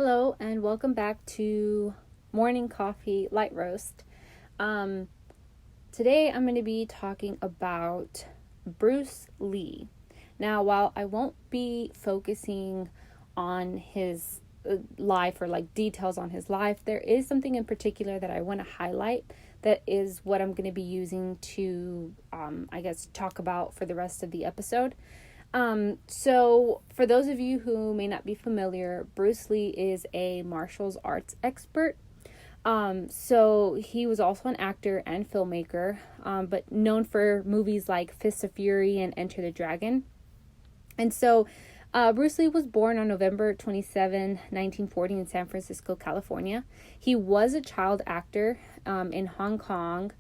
Hello and welcome back to Morning Coffee Light Roast. Today I'm going to be talking about Bruce Lee. Now, while I won't be focusing on his life or like details on his life, there is something in particular that I want to highlight that is what I'm going to be using to, talk about for the rest of the episode. So for those of you who may not be familiar, Bruce Lee is a martial arts expert. So he was also an actor and filmmaker, but known for movies like Fists of Fury and Enter the Dragon. And so, Bruce Lee was born on November 27, 1940 in San Francisco, California. He was a child actor, in Hong Kong.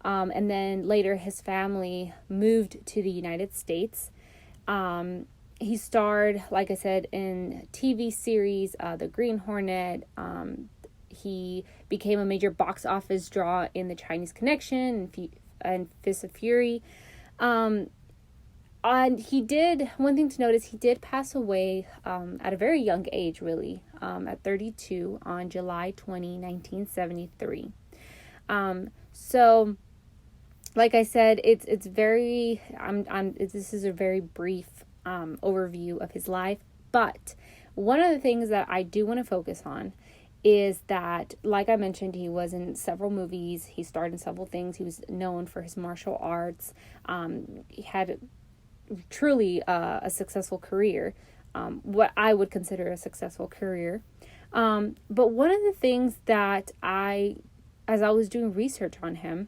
And then later his family moved to the United States. He starred, like I said, in TV series, The Green Hornet. He became a major box office draw in The Chinese Connection and Fist of Fury. And one thing to notice, he did pass away at a very young age, really, at 32 on July 20, 1973. So like I said, it's very, this is a very brief overview of his life, but one of the things that I do want to focus on is that, like I mentioned, he was in several movies, he starred in several things, he was known for his martial arts, he had truly a successful career, what I would consider a successful career, but one of the things that as I was doing research on him,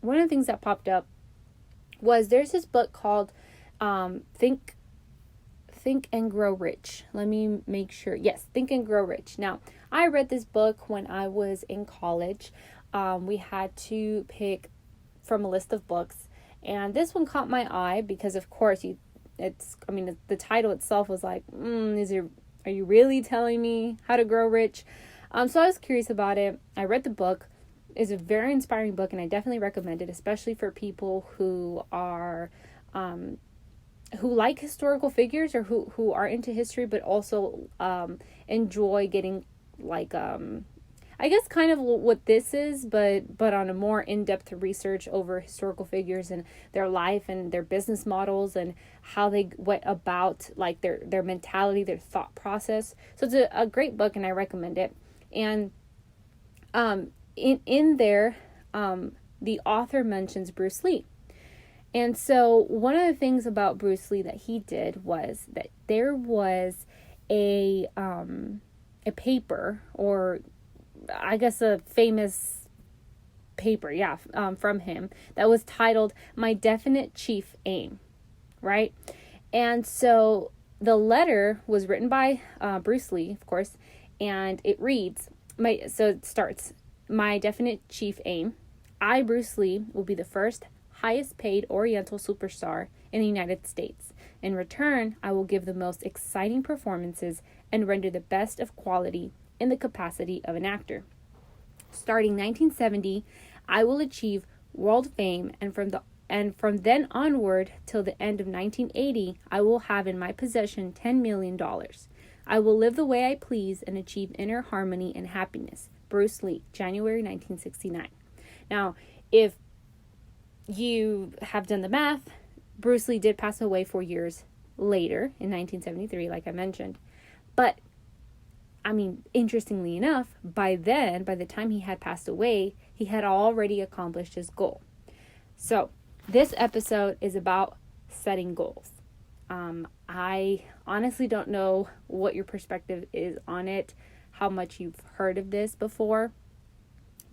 one of the things that popped up was there's this book called Think and Grow Rich. Let me make sure. Yes, Think and Grow Rich. Now, I read this book when I was in college. We had to pick from a list of books, and this one caught my eye because, of course, the title itself was like, are you really telling me how to grow rich? So I was curious about it. I read the book. It's a very inspiring book, and I definitely recommend it, especially for people who are who like historical figures or who are into history, but also enjoy getting like I guess kind of what this is, but on a more in-depth research over historical figures and their life and their business models and how they went about like their mentality, their thought process. So it's a great book, and I recommend it. And in there, the author mentions Bruce Lee. And so one of the things about Bruce Lee that he did was that there was a paper, or I guess a famous paper, from him, that was titled My Definite Chief Aim, right? And so the letter was written by Bruce Lee, of course, and it reads, it starts, My definite chief aim, I, Bruce Lee, will be the first highest paid Oriental superstar in the United States. In return, I will give the most exciting performances and render the best of quality in the capacity of an actor. Starting 1970, I will achieve world fame, and from then onward till the end of 1980, I will have in my possession $10 million. I will live the way I please and achieve inner harmony and happiness. Bruce Lee, January 1969. Now, if you have done the math, Bruce Lee did pass away 4 years later in 1973, like I mentioned. But, interestingly enough, by the time he had passed away, he had already accomplished his goal. So, this episode is about setting goals. I honestly don't know what your perspective is on it, how much you've heard of this before,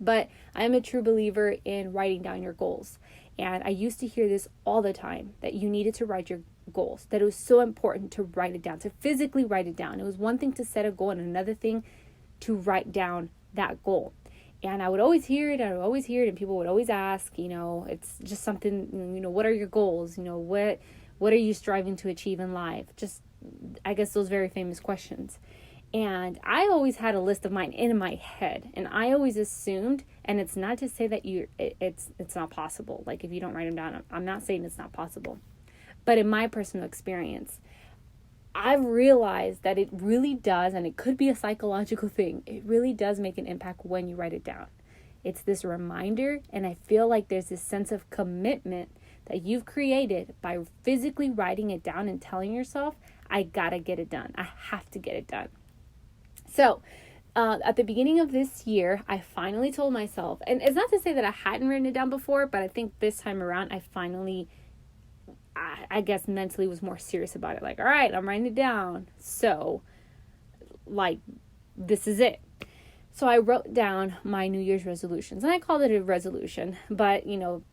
but I'm a true believer in writing down your goals. And I used to hear this all the time, that you needed to write your goals, that it was so important to write it down, to physically write it down. It was one thing to set a goal and another thing to write down that goal. And I would always hear it, and people would always ask, it's just something, what are your goals? What are you striving to achieve in life? Just, I guess, those very famous questions. And I always had a list of mine in my head, and I always assumed, and it's not to say that it's not possible. Like, if you don't write them down, I'm not saying it's not possible. But in my personal experience, I've realized that it really does, and it could be a psychological thing, it really does make an impact when you write it down. It's this reminder, and I feel like there's this sense of commitment that you've created by physically writing it down and telling yourself, I gotta get it done. I have to get it done. So, at the beginning of this year, I finally told myself, and it's not to say that I hadn't written it down before, but I think this time around, I guess mentally was more serious about it. Like, all right, I'm writing it down. So, like, this is it. So I wrote down my New Year's resolutions, and I called it a resolution, but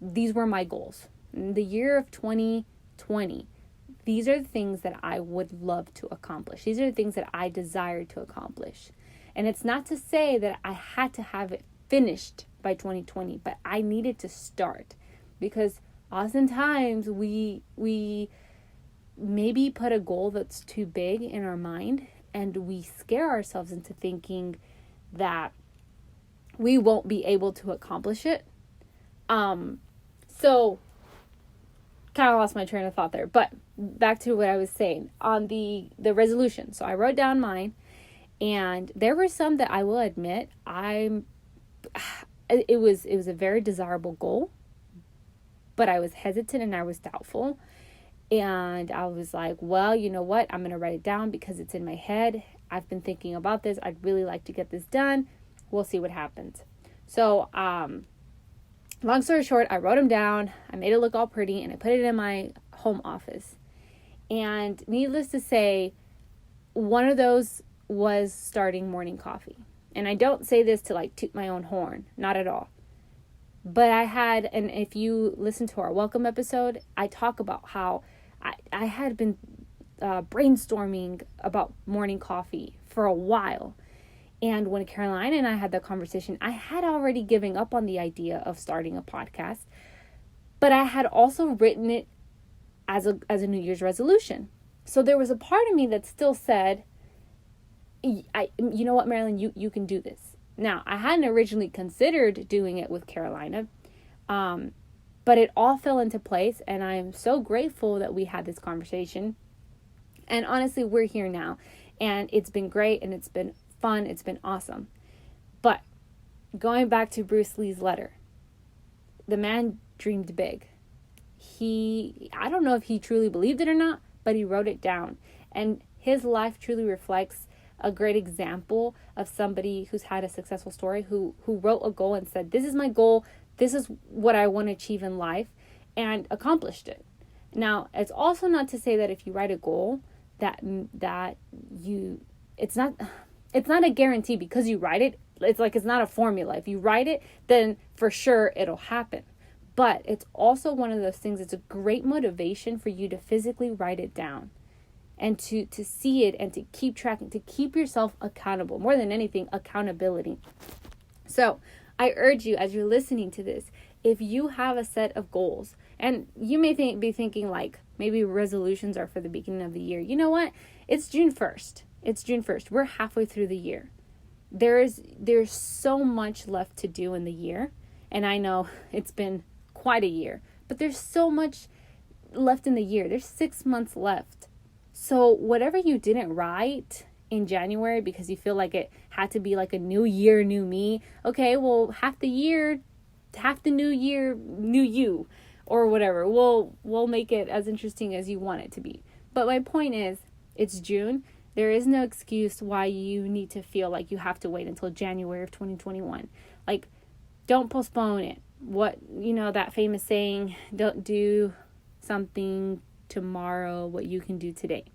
these were my goals. In the year of 2020, these are the things that I would love to accomplish. These are the things that I desire to accomplish. And it's not to say that I had to have it finished by 2020, but I needed to start, because oftentimes we maybe put a goal that's too big in our mind, and we scare ourselves into thinking that we won't be able to accomplish it. So kind of lost my train of thought there, but back to what I was saying on the resolution. So I wrote down mine, and there were some that I will admit it was a very desirable goal, but I was hesitant and I was doubtful. And I was like, well, you know what? I'm going to write it down because it's in my head. I've been thinking about this. I'd really like to get this done. We'll see what happens. So, long story short, I wrote them down. I made it look all pretty, and I put it in my home office. And needless to say, one of those was starting morning coffee. And I don't say this to like toot my own horn, not at all. But and if you listen to our welcome episode, I talk about how I had been brainstorming about morning coffee for a while. And when Caroline and I had that conversation, I had already given up on the idea of starting a podcast, but I had also written it as a New Year's resolution. So there was a part of me that still said, you know what, Marilyn, you can do this. Now, I hadn't originally considered doing it with Carolina, but it all fell into place, and I am so grateful that we had this conversation. And honestly, we're here now, and it's been great, and it's been fun, it's been awesome. But going back to Bruce Lee's letter, the man dreamed big. I don't know if he truly believed it or not, but he wrote it down. And his life truly reflects a great example of somebody who's had a successful story, who wrote a goal and said, this is my goal, this is what I want to achieve in life, and accomplished it. Now, it's also not to say that if you write a goal it's not a guarantee because you write it. It's not a formula. If you write it, then for sure it'll happen. But it's also one of those things, it's a great motivation for you to physically write it down and to see it and to keep tracking, to keep yourself accountable. More than anything, accountability. So I urge you, as you're listening to this, if you have a set of goals, and you may be thinking like maybe resolutions are for the beginning of the year. You know what? It's June 1st. It's June 1st. We're halfway through the year. There's so much left to do in the year. And I know it's been quite a year, but there's so much left in the year. There's 6 months left. So whatever you didn't write in January because you feel like it had to be like a new year, new me. Okay, well, half the new year, new you, or whatever. We'll make it as interesting as you want it to be. But my point is, it's June. There is no excuse why you need to feel like you have to wait until January of 2021. Like, don't postpone it. That famous saying, don't do something tomorrow what you can do today.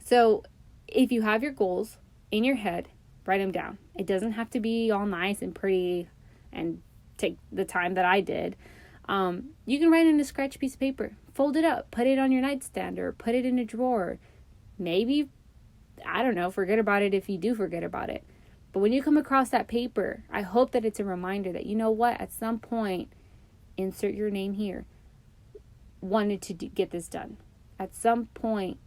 So if you have your goals in your head, write them down. It doesn't have to be all nice and pretty and take the time that I did. You can write it in a scratch piece of paper, fold it up, put it on your nightstand or put it in a drawer. Maybe, I don't know, forget about it if you do forget about it. But when you come across that paper, I hope that it's a reminder that, you know what, at some point, insert your name here, wanted to get this done. At some point,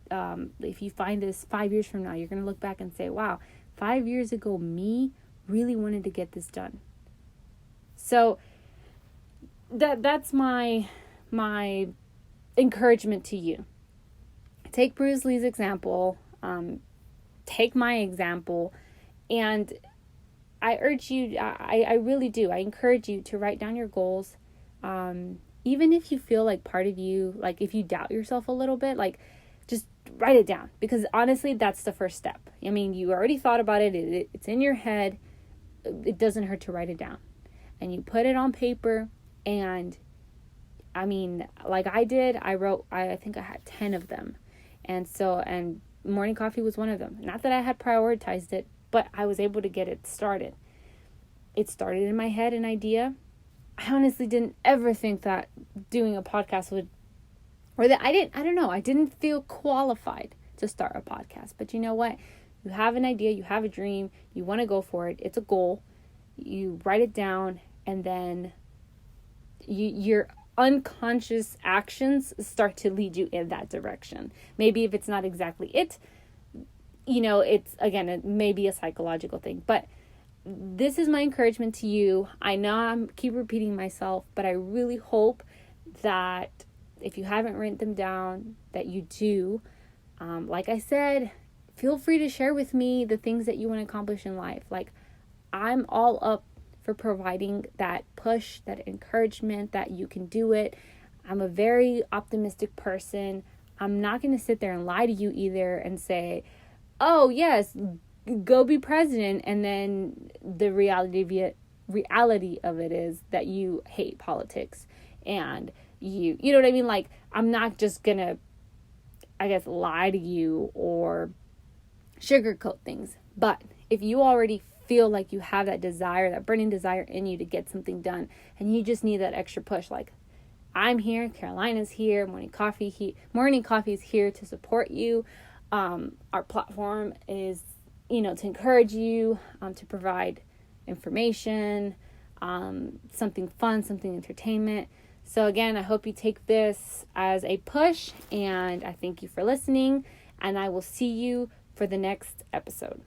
if you find this 5 years from now, you're going to look back and say, wow, 5 years ago, me really wanted to get this done. So that's my encouragement to you. take Bruce Lee's example, take my example, and I urge you, I really do, I encourage you to write down your goals. Even if you feel like part of you, like if you doubt yourself a little bit, like just write it down, because honestly, that's the first step. I mean, you already thought about it, it's in your head. It doesn't hurt to write it down, and you put it on paper. And I mean, like I did, I think I had 10 of them. And morning coffee was one of them. Not that I had prioritized it, but I was able to get it started. It started in my head, an idea. I honestly didn't ever think that doing a podcast would, or that I don't know, I didn't feel qualified to start a podcast. But you know what? You have an idea, you have a dream, you want to go for it. It's a goal. You write it down, and then your unconscious actions start to lead you in that direction. Maybe if it's not exactly it, it's, again, it may be a psychological thing. But this is my encouragement to you. I know I keep repeating myself, but I really hope that if you haven't written them down, that you do. Like I said, feel free to share with me the things that you want to accomplish in life. Like, I'm all up for providing that push, that encouragement that you can do it. I'm a very optimistic person. I'm not going to sit there and lie to you either and say, oh yes, go be president, and then the reality of it is that you hate politics, and you know what I mean? Like, I'm not just going to, I guess, lie to you or sugarcoat things. But if you already feel like you have that desire, that burning desire in you to get something done, and you just need that extra push, like, I'm here, Carolina's here, Morning Coffee is here to support you. Our platform is, to encourage you, to provide information, something fun, something entertainment. So again, I hope you take this as a push, and I thank you for listening, and I will see you for the next episode.